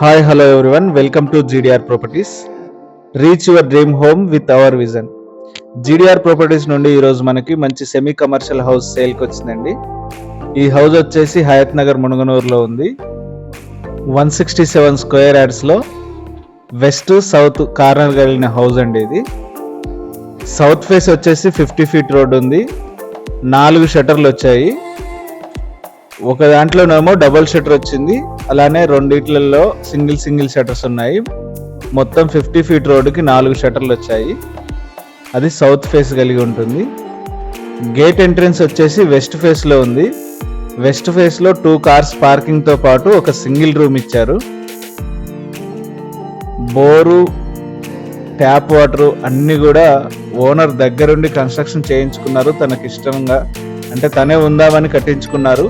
Hi hello everyone, welcome to GDR properties. Reach your dream home with our vision. GDR properties నుండి ఈరోజు మనకి మంచి semi commercial house సేల్కి వచ్చిందండి. ఈ హౌస్ వచ్చేసి హయత్ నగర్ మునుగనూరులో ఉంది. 167 స్క్వేర్ యార్డ్స్లో వెస్ట్ సౌత్ కార్నర్ కలిగిన హౌస్ అండి. ఇది సౌత్ ఫేస్ వచ్చేసి 50 ఫీట్ రోడ్ ఉంది. 4 షట్టర్లు వచ్చాయి. ఒక దాంట్లోనేమో డబుల్ షట్టర్ వచ్చింది, అలానే రెండిట్లలో సింగిల్ షట్టర్స్ ఉన్నాయి. మొత్తం 50 ఫీట్ రోడ్డుకి 4 షట్టర్లు వచ్చాయి. అది సౌత్ ఫేస్ కలిగి ఉంటుంది. గేట్ ఎంట్రన్స్ వచ్చేసి వెస్ట్ ఫేస్లో ఉంది. వెస్ట్ ఫేస్లో 2 కార్స్ పార్కింగ్తో పాటు ఒక సింగిల్ రూమ్ ఇచ్చారు. బోరు, ట్యాప్ వాటరు అన్నీ కూడా ఓనర్ దగ్గరుండి కన్స్ట్రక్షన్ చేయించుకున్నారు. తనకి ఇష్టంగా, అంటే తనే ఉందామని కట్టించుకున్నారు.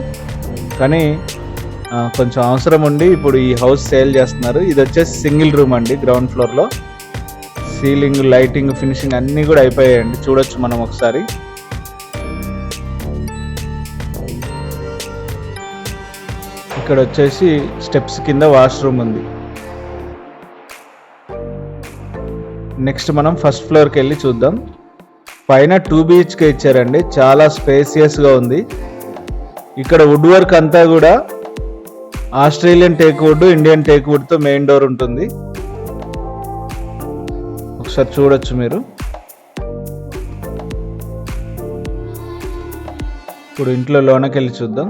కానీ కొంచెం అవసరం ఉండి ఇప్పుడు ఈ హౌస్ సేల్ చేస్తున్నారు. ఇది వచ్చేసి సింగిల్ రూమ్ అండి. గ్రౌండ్ ఫ్లోర్లో సీలింగ్, లైటింగ్, ఫినిషింగ్ అన్నీ కూడా అయిపోయాయండి. చూడొచ్చు మనం ఒకసారి. ఇక్కడ వచ్చేసి స్టెప్స్ కింద వాష్రూమ్ ఉంది. నెక్స్ట్ మనం ఫస్ట్ ఫ్లోర్కి వెళ్ళి చూద్దాం. పైన 2 BHK ఇచ్చారండి. చాలా స్పేసియస్గా ఉంది. ఇక్కడ వుడ్ వర్క్ అంతా కూడా Australian teak wood, Indian teak వుడ్తో మెయిన్ డోర్ ఉంటుంది. ఒకసారి చూడొచ్చు మీరు. ఇప్పుడు ఇంట్లో లోనకి వెళ్ళి చూద్దాం.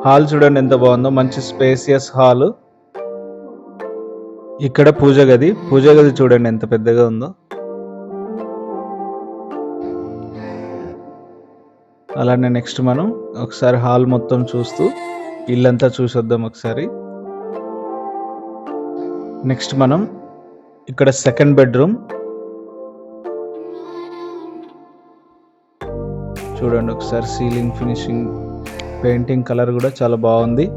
హాల్ చూడండి ఎంత బాగుందో, మంచి స్పేసియస్ హాల్. ఇక్కడ పూజ గది చూడండి ఎంత పెద్దగా ఉందో. అలానే నెక్స్ట్ మనం ఒకసారి హాల్ మొత్తం చూస్తూ ఇల్లంతా చూసొద్దాం ఒకసారి. నెక్స్ట్ మనం ఇక్కడ సెకండ్ బెడ్రూమ్ చూడండి ఒకసారి. సీలింగ్, ఫినిషింగ్, పెయింటింగ్ కలర్ కూడా చాలా బాగుంది.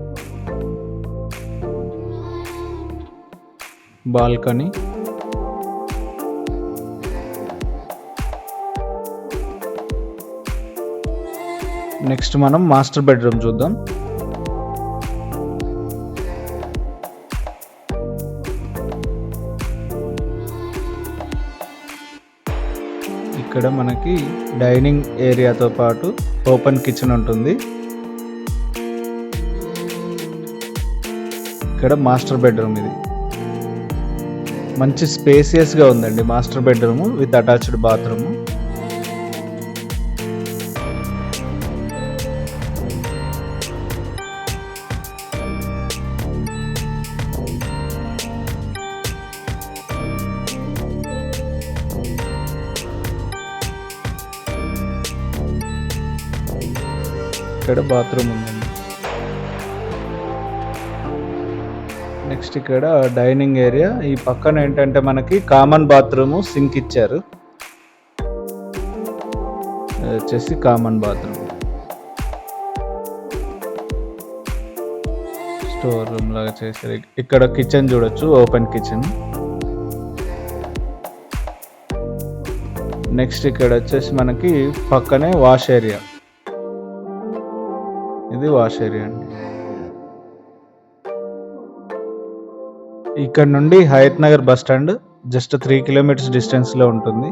బాల్కనీ, నెక్స్ట్ మనం మాస్టర్ బెడ్రూమ్ చూద్దాం. ఇక్కడ మనకి డైనింగ్ ఏరియాతో పాటు ఓపెన్ కిచెన్ ఉంటుంది. ఇక్కడ మాస్టర్ బెడ్రూమ్. ఇది మంచి స్పేసియస్గా ఉందండి. Master bedroom with attached bathroom. ఇక్కడ బాత్రూమ్ ఉందండి. నెక్స్ట్ ఇక్కడ డైనింగ్ ఏరియా. ఈ పక్కన ఏంటంటే మనకి కామన్ బాత్రూమ్, సింక్ ఇచ్చారు. వచ్చేసి కామన్ బాత్రూమ్. స్టోర్ రూమ్ లాగా చేశారు. ఇక్కడ కిచెన్ చూడొచ్చు, ఓపెన్ కిచెన్. నెక్స్ట్ ఇక్కడ వచ్చేసి మనకి పక్కనే వాష్ ఏరియా. ఇది వాష్ ఏరియా అండి. ఇక్కడ నుండి Hayathnagar bus stand just 3 kilometres డిస్టెన్స్లో ఉంటుంది.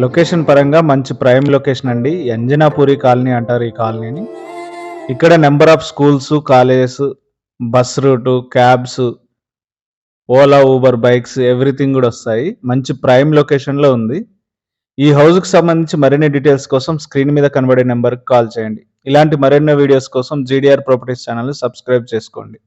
లొకేషన్ పరంగా మంచి ప్రైమ్ లొకేషన్ అండి. అంజనాపురి కాలనీ అంటారు ఈ కాలనీని. ఇక్కడ number of schools, colleges, bus route, cabs, Ola, Uber bikes everything కూడా వస్తాయి. మంచి ప్రైమ్ లొకేషన్లో ఉంది. ఈ హౌస్కి సంబంధించి మరిన్ని డీటెయిల్స్ కోసం స్క్రీన్ మీద కనబడే నెంబర్కి కాల్ చేయండి. ఇలాంటి మరెన్నో వీడియోస్ కోసం జీడిఆర్ ప్రాపర్టీస్ ఛానల్ని సబ్స్క్రైబ్ చేసుకోండి.